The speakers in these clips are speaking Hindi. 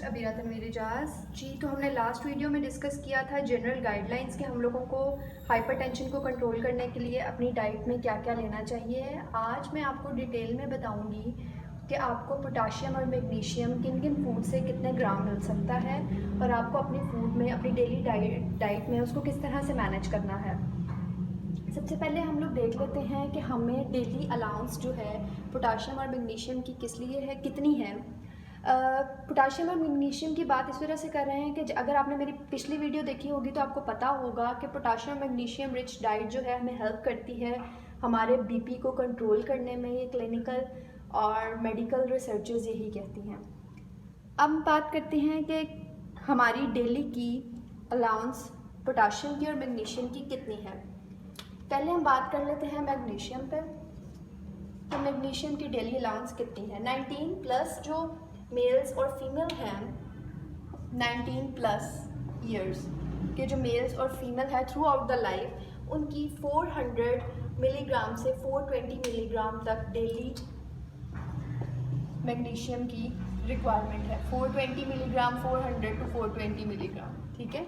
अबीरा तनवीर इजाज़ जी। तो हमने लास्ट वीडियो में डिस्कस किया था जनरल गाइडलाइंस कि हम लोगों को हाइपरटेंशन को कंट्रोल करने के लिए अपनी डाइट में क्या क्या लेना चाहिए। आज मैं आपको डिटेल में बताऊंगी कि आपको पोटाशियम और मैग्नीशियम किन किन फूड से कितने ग्राम मिल सकता है और आपको अपनी फूड में अपनी डेली डाइट में उसको किस तरह से मैनेज करना है। सबसे पहले हम लोग देख लेते हैं कि हमें डेली अलाउंस जो है पोटाशियम और मैग्नीशियम की किस लिए है, कितनी है। पोटाशियम और मैग्नीशियम की बात इस वजह से कर रहे हैं कि अगर आपने मेरी पिछली वीडियो देखी होगी तो आपको पता होगा कि पोटाशियम मैग्नीशियम रिच डाइट जो है हमें हेल्प करती है हमारे बीपी को कंट्रोल करने में। ये क्लिनिकल और मेडिकल रिसर्चेस यही कहती हैं। अब बात करते हैं कि हमारी डेली की अलाउंस पोटाशियम की और मैग्नीशियम की कितनी है। पहले हम बात कर लेते हैं मैग्नीशियम पर। तो मैग्नीशियम की डेली अलाउंस कितनी है। 19 प्लस जो मेल्स और फीमेल हैं, 19 प्लस ईयर्स के जो मेल्स और फीमेल है थ्रू आउट द लाइफ, उनकी 400 मिलीग्राम से 420 मिलीग्राम तक डेली मैग्नीशियम की रिक्वायरमेंट है। 420 मिलीग्राम, 400 टू 420 मिलीग्राम, ठीक है।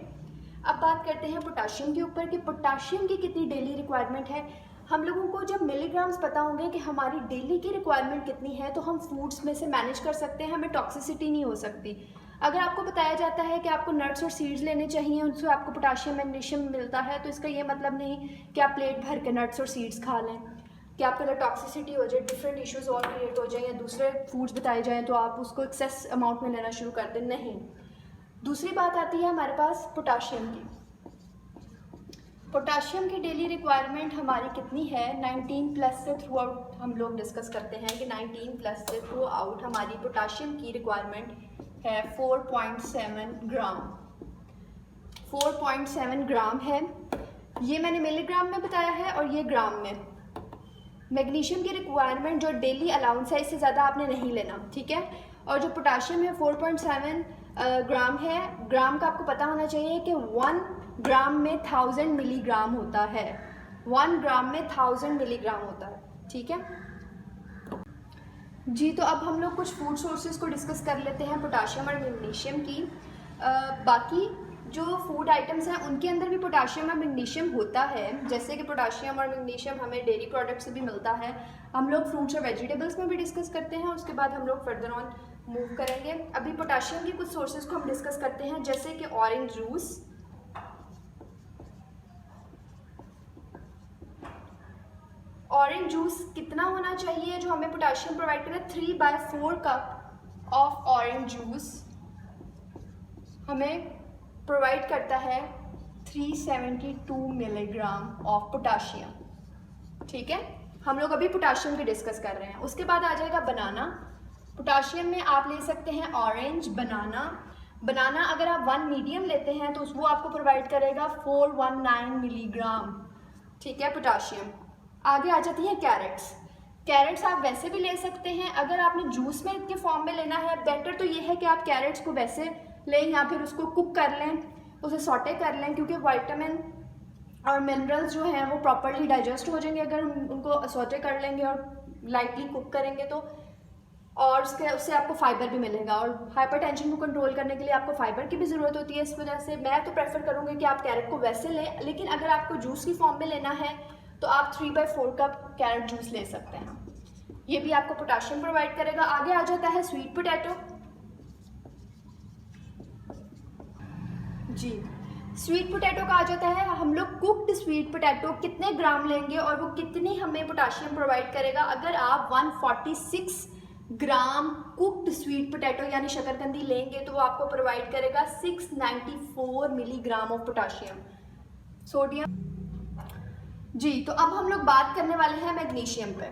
अब बात करते हैं पोटाशियम के ऊपर कि पोटाशियम की कितनी डेली रिक्वायरमेंट है। हम लोगों को जब मिलीग्राम्स पता होंगे कि हमारी डेली की रिक्वायरमेंट कितनी है तो हम फूड्स में से मैनेज कर सकते हैं, हमें टॉक्सिसिटी नहीं हो सकती। अगर आपको बताया जाता है कि आपको नट्स और सीड्स लेने चाहिए, उनसे आपको पोटाशियम मैग्नीशियम मिलता है, तो इसका ये मतलब नहीं कि आप प्लेट भर के नट्स और सीड्स खा लें कि आपके लिए टॉक्सिसिटी हो जाए, डिफरेंट इश्यूज और क्रिएट हो जाए या दूसरे फूड्स बताए जाएँ तो आप उसको एक्सेस अमाउंट में लेना शुरू कर दें। नहीं। दूसरी बात आती है हमारे पास पोटाशियम की। पोटाशियम की डेली रिक्वायरमेंट हमारी कितनी है। 19 प्लस से थ्रू आउट हम लोग डिस्कस करते हैं कि 19 प्लस से थ्रू आउट हमारी पोटाशियम की रिक्वायरमेंट है 4.7 ग्राम। 4.7 ग्राम है, ये मैंने मिलीग्राम में बताया है और ये ग्राम में। मैग्नीशियम की रिक्वायरमेंट जो डेली अलाउंस है इससे ज़्यादा आपने नहीं लेना, ठीक है। और जो पोटाशियम है 4.7 ग्राम है। ग्राम का आपको पता होना चाहिए कि 1 ग्राम में 1000 मिलीग्राम होता है। 1 ग्राम में 1000 मिलीग्राम होता है, ठीक है जी। तो अब हम लोग कुछ फूड सोर्सेज को डिस्कस कर लेते हैं पोटाशियम और मैग्नीशियम की। बाकी जो फूड आइटम्स हैं उनके अंदर भी पोटाशियम और मैग्नीशियम होता है, जैसे कि पोटाशियम और मैग्नीशियम हमें डेयरी प्रोडक्ट से भी मिलता है। हम लोग फ्रूट्स और वेजिटेबल्स में भी डिस्कस करते हैं, उसके बाद हम लोग फर्दर ऑन मूव करेंगे। अभी पोटाशियम के कुछ सोर्सेज को हम डिस्कस करते हैं, जैसे कि ऑरेंज जूस। ऑरेंज जूस कितना होना चाहिए जो हमें पोटाशियम प्रोवाइड करे। 3/4 कप ऑफ ऑरेंज जूस हमें प्रोवाइड करता है 372 मिलीग्राम ऑफ पोटाशियम, ठीक है। हम लोग अभी पोटाशियम की डिस्कस कर रहे हैं। उसके बाद आ जाएगा बनाना। पोटाशियम में आप ले सकते हैं ऑरेंज, बनाना अगर आप 1 मीडियम लेते हैं तो वो आपको प्रोवाइड करेगा 419 मिलीग्राम, ठीक है, पोटाशियम। आगे आ जाती है कैरेट्स आप वैसे भी ले सकते हैं। अगर आपने जूस में के फॉर्म में लेना है, बेटर तो ये है कि आप कैरेट्स को वैसे लें या फिर उसको कुक कर लें, उसे सॉटे कर लें, क्योंकि विटामिन और मिनरल्स जो हैं वो प्रॉपरली डाइजेस्ट हो जाएंगे अगर हम उनको सॉटे कर लेंगे और लाइटली कुक करेंगे तो। और उससे आपको फाइबर भी मिलेगा, और हाइपरटेंशन को कंट्रोल करने के लिए आपको फाइबर की भी ज़रूरत होती है। इस वजह से मैं तो प्रेफर करूँगी कि आप कैरेट को वैसे लें, लेकिन अगर आपको जूस की फॉर्म में लेना है तो आप 3/4 कप कैरेट जूस ले सकते हैं। ये भी आपको पोटाशियम प्रोवाइड करेगा। आगे आ जाता है स्वीट पोटैटो जी। स्वीट पोटैटो का आ जाता है, हम लोग कुक्ड स्वीट पोटैटो कितने ग्राम लेंगे और वो कितनी हमें पोटाशियम प्रोवाइड करेगा। अगर आप 146 ग्राम कुक्ड स्वीट पोटैटो यानी शकरकंदी लेंगे तो वो आपको प्रोवाइड करेगा 694 मिलीग्राम ऑफ पोटाशियम, सोडियम जी। तो अब हम लोग बात करने वाले हैं मैग्नीशियम पर,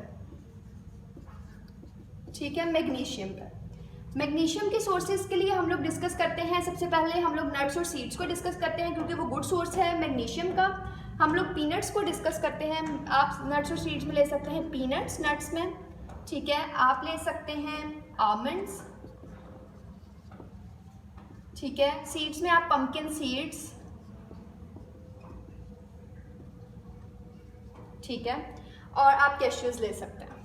ठीक है। मैग्नीशियम के सोर्सेज के लिए हम लोग डिस्कस करते हैं। सबसे पहले हम लोग नट्स और सीड्स को डिस्कस करते हैं क्योंकि वो गुड सोर्स है मैग्नीशियम का। हम लोग पीनट्स को डिस्कस करते हैं। आप नट्स और सीड्स में ले सकते हैं पीनट्स नट्स में, ठीक है। आप ले सकते हैं आलमंड्स, ठीक है। सीड्स में आप पंपकिन सीड्स, ठीक है, और आप कैश्यूज ले सकते हैं।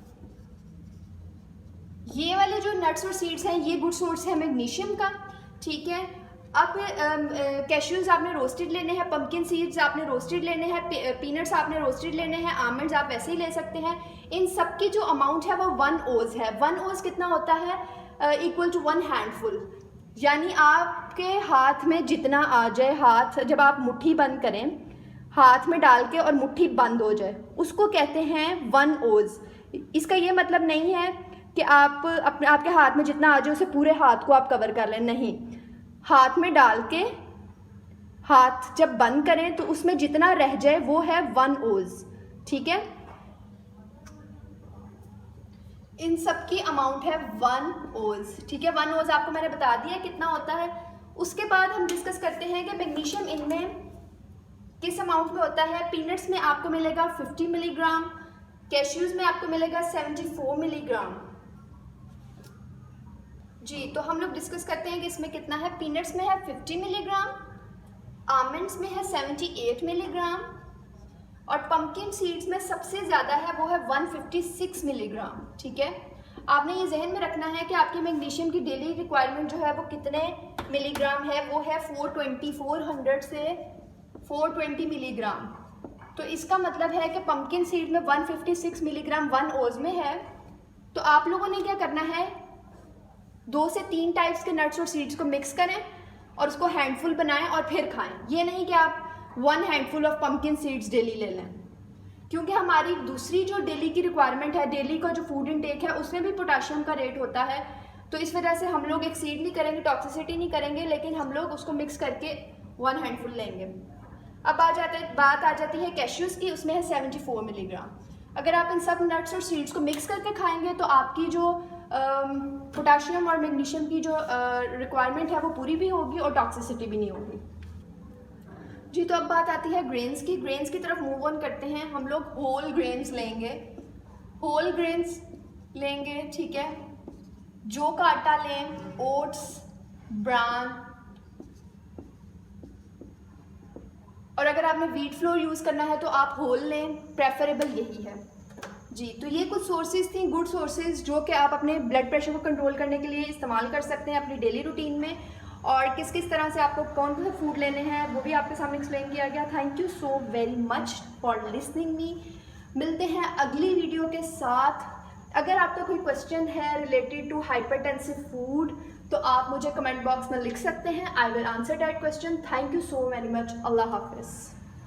ये वाले जो नट्स और सीड्स हैं ये गुड सोर्स है मैग्नीशियम का। ठीक है। अब कैश्यूज आपने रोस्टेड लेने हैं, पंपकिन सीड्स आपने रोस्टेड लेने हैं, पीनट्स आपने रोस्टेड लेने हैं, आमंड्स आप वैसे ही ले सकते हैं। इन सब की जो अमाउंट है वो 1 ओज है। 1 ओज कितना होता है? इक्वल टू 1 हैंडफुल, यानी आपके हाथ में जितना आ जाए, हाथ जब आप मुट्ठी बंद करें, हाथ में डाल के और मुट्ठी बंद हो जाए, उसको कहते हैं 1 ओज। इसका ये मतलब नहीं है कि आप आपके हाथ में जितना आ जाए उसे पूरे हाथ को आप कवर कर लें, नहीं। हाथ में डाल के हाथ जब बंद करें तो उसमें जितना रह जाए वो है 1 ओज, ठीक है। इन सब की अमाउंट है 1 ओज, ठीक है। 1 ओज आपको मैंने बता दिया कितना होता है। उसके बाद हम डिस्कस करते हैं कि मैग्नीशियम इनमें किस अमाउंट में होता है। पीनट्स में आपको मिलेगा 50 मिलीग्राम, कैश्यूज में आपको मिलेगा 74 मिलीग्राम। जी, तो हम लोग डिस्कस करते हैं कि इसमें कितना है। पीनट्स में है 50 मिलीग्राम, आमंड्स में है 78 मिलीग्राम और पंपकिन सीड्स में सबसे ज़्यादा है वो है 156 मिलीग्राम, ठीक है। आपने ये जहन में रखना है कि आपके मैग्नीशियम की डेली रिक्वायरमेंट जो है वो कितने मिलीग्राम है, वो है 400 से 420 मिलीग्राम। तो इसका मतलब है कि पंपकिन सीड में 156 मिलीग्राम 1 ओज में है। तो आप लोगों ने क्या करना है, 2 से 3 टाइप्स के नट्स और सीड्स को मिक्स करें और उसको हैंडफुल बनाएं और फिर खाएं। ये नहीं कि आप 1 handful of pumpkin seeds daily ले लें, क्योंकि हमारी दूसरी जो डेली की रिक्वायरमेंट है, डेली का जो फूड इनटेक है, उसमें भी पोटाशियम का रेट होता है। तो इस वजह से हम लोग एक सीड नहीं करेंगे, टॉक्सिसिटी नहीं करेंगे, लेकिन हम लोग उसको मिक्स करके 1 हैंडफुल लेंगे। अब बात आ जाती है कैश्यूज की, उसमें है 74 मिलीग्राम। अगर आप इन सब नट्स और सीड्स को मिक्स करके खाएंगे तो आपकी जो पोटाशियम और मैग्नीशियम की जो रिक्वायरमेंट है वो पूरी भी होगी और टॉक्सिसिटी भी नहीं होगी। जी, तो अब बात आती है ग्रेन्स की। ग्रेन्स की तरफ मूव ऑन करते हैं। हम लोग होल ग्रेन्स लेंगे, होल ग्रेन्स लेंगे, ठीक है। जौ का आटा लें, ओट्स, ब्रान, और अगर आपने व्हीट फ्लोर यूज़ करना है तो आप होल लें, प्रेफरेबल यही है। जी, तो ये कुछ सोर्सेज थी, गुड सोर्सेज, जो कि आप अपने ब्लड प्रेशर को कंट्रोल करने के लिए इस्तेमाल कर सकते हैं अपनी डेली रूटीन में। और किस किस तरह से आपको कौन कौन से फूड लेने हैं वो भी आपके सामने एक्सप्लेन किया गया। Thank you so very much for listening me. मिलते हैं अगली वीडियो के साथ। अगर आपका कोई क्वेश्चन है रिलेटेड टू हाइपरटेंसिव फूड तो आप मुझे कमेंट बॉक्स में लिख सकते हैं। I will answer that question. Thank you so very much. अल्लाह हाफिज़।